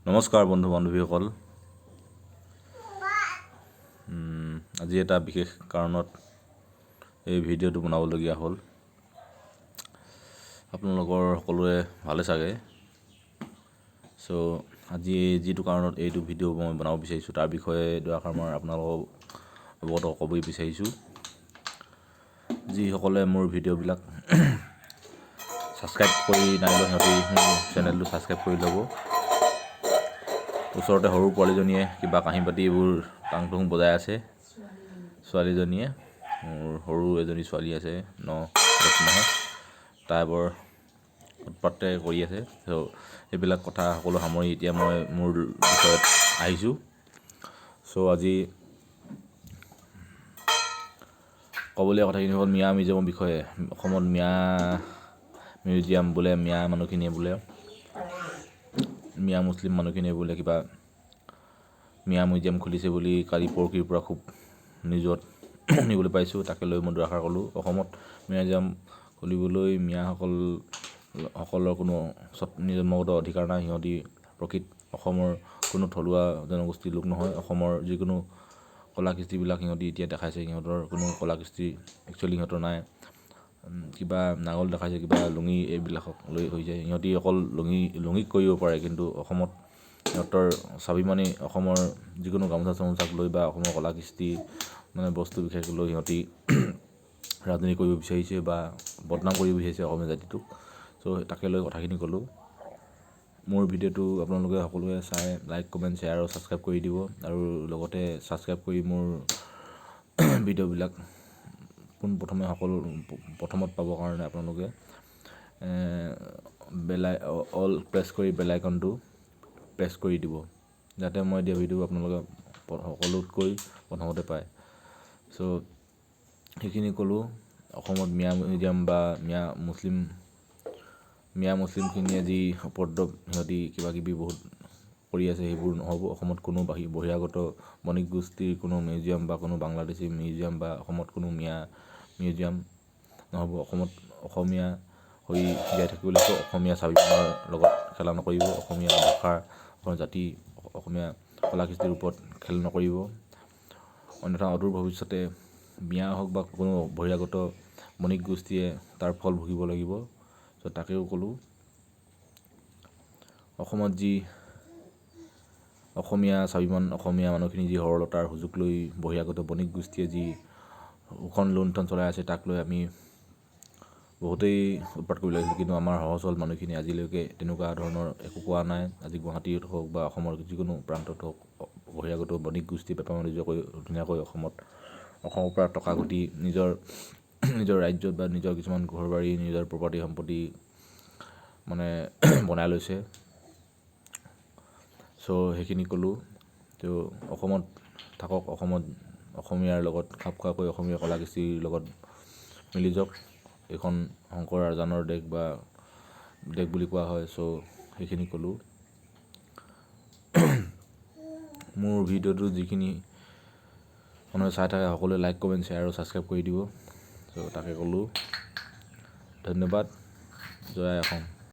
নমস্কাৰ বন্ধু বান্ধৱীসকল। আজি এটা বিশেষ কাৰণত এই ভিডিঅ'টো বনাবলগীয়া হ'ল। আপোনালোকৰ সকলোৰে ভালে চাগে। আজি যিটো কাৰণত এইটো ভিডিঅ' মই বনাব বিচাৰিছোঁ তাৰ বিষয়ে দুআষাৰ মই আপোনালোকক অৱগত ক'ব বিচাৰিছোঁ। যিসকলে মোৰ ভিডিঅ'বিলাক ছাবস্ক্ৰাইব কৰি নাই লোৱা সিহঁতি মোৰ চেনেলটো ছাবস্ক্ৰাইব কৰি ল'ব। ওচৰতে সৰু পোৱালীজনীয়ে কিবা কাঁহী বাতি এইবোৰ টাং টুং বজাই আছে। ছোৱালীজনীয়ে মোৰ সৰু এজনী ছোৱালী আছে 9-10 মাহৰ, তাই বৰ উৎপাতে কৰি আছে। এইবিলাক কথা সকলো সামৰি এতিয়া মই মোৰ বিষয়ত আহিছোঁ। আজি ক'বলগীয়া কথাখিনি হ'ল মিঞা মিউজিয়ামৰ বিষয়ে। অসমত মিঞা মিউজিয়াম বোলে মিঞা মানুহখিনিয়ে বোলে মিঞা মুছলিম মানুহখিনিয়ে বোলে কিবা মিঞা মিউজিয়াম খুলিছে বুলি কালি পৰহিৰ পৰা খুব নিউজত শুনিবলৈ পাইছোঁ। তাকে লৈ মই দুআষাৰ ক'লোঁ। অসমত মিউজিয়াম খুলিবলৈ মিঞাসকলৰ কোনো জন্মগত অধিকাৰ নাই। সিহঁতি প্ৰকৃত অসমৰ কোনো থলুৱা জনগোষ্ঠীৰ লোক নহয়। অসমৰ যিকোনো কলা কৃষ্টিবিলাক সিহঁতি এতিয়া দেখাইছে, সিহঁতৰ কোনো কলা কৃষ্টি একচুৱেলি সিহঁতৰ নাই। কিবা নাঙল দেখাইছে, কিবা লুঙি এইবিলাকক লৈ হৈ যায়। সিহঁতি অকল লুঙিক কৰিব পাৰে, কিন্তু অসমত সিহঁতৰ স্বাভিমানী অসমৰ যিকোনো গামোচা চামোচাক লৈ বা অসমৰ কলা কৃষ্টি বস্তু বিশেষ লৈ সিহঁতি ৰাজনীতি কৰিব বিচাৰিছে বা বদনাম কৰিব বিচাৰিছে অসমীয়া জাতিটোক। তাকে লৈ কথাখিনি ক'লোঁ। মোৰ ভিডিঅ'টো আপোনালোকে সকলোৱে চাই লাইক কমেণ্ট শ্বেয়াৰ আৰু ছাবস্ক্ৰাইব কৰি দিব, আৰু লগতে ছাবস্ক্ৰাইব কৰি মোৰ ভিডিঅ'বিলাক প্ৰথমত পাবৰ কাৰণে আপোনালোকে অল প্ৰেছ কৰি বেল আইকনটো প্ৰেছ কৰি দিব, যাতে মই দিয়া ভিডিঅ' আপোনালোকে সকলোতকৈ প্ৰথমতে পায়। সেইখিনি ক'লোঁ। অসমত মিঞা মিউজিয়াম বা মিঞা মুছলিমখিনিয়ে যি উপদ্ৰৱ সিহঁতি কিবাকিবি বহুত কৰি আছে, সেইবোৰ নহ'ব। অসমত কোনো বহিৰাগত বণিক গোষ্ঠীৰ কোনো মিউজিয়াম বা কোনো বাংলাদেশী মিউজিয়াম বা অসমত কোনো মিঞা মিউজিয়াম নহ'ব। অসমত অসমীয়া হৈ জীয়াই থাকিবলৈ অসমীয়া স্বাভিমানৰ লগত খেলা নকৰিব। অসমীয়া ভাষাৰ, অসমীয়া জাতি, অসমীয়া কলা কৃষ্টিৰ ওপৰত খেল নকৰিব। অন্যথা অদূৰ ভৱিষ্যতে মিঞা হওক বা কোনো বহিৰাগত বণিক গোষ্ঠীয়ে তাৰ ফল ভুগিব লাগিব। তাকেও ক'লোঁ। অসমত যি অসমীয়া স্বাভিমান, অসমীয়া মানুহখিনি যি সৰলতাৰ সুযোগ লৈ বহিৰাগত বণিক গোষ্ঠীয়ে যি শোষণ লুণ্ঠন চলাই আছে, তাক লৈ আমি বহুতেই উৎপাত কৰিব লাগিছিল, কিন্তু আমাৰ সহজ সৰল মানুহখিনি আজিলৈকে তেনেকুৱা ধৰণৰ একো কোৱা নাই। আজি গুৱাহাটীত হওক বা অসমৰ যিকোনো প্ৰান্তত হওক বহিৰাগত বণিক গোষ্ঠী বেপাৰ বাণিজ্য কৰি ধুনীয়াকৈ অসমৰ পৰা টকা ঘটি নিজৰ ৰাজ্যত বা নিজৰ কিছুমান ঘৰ বাৰী, নিজৰ প্ৰপাৰ্টি সম্পত্তি বনাই লৈছে। সেইখিনি ক'লোঁ। অসমত থাকক, অসমীয়াৰ লগত খাপ খোৱাকৈ অসমীয়া কলা কৃষ্টিৰ লগত মিলি যাওক। এইখন শংকৰ ৰাজানৰ দেশ বুলি কোৱা হয়। সেইখিনি ক'লোঁ। মোৰ ভিডিঅ'টো যিখিনি মানুহে চাই থাকে সকলোৱে লাইক কমেণ্ট শ্বেয়াৰ আৰু ছাবস্ক্ৰাইব কৰি দিব। তাকে ক'লোঁ। ধন্যবাদ। জয় আই অসম।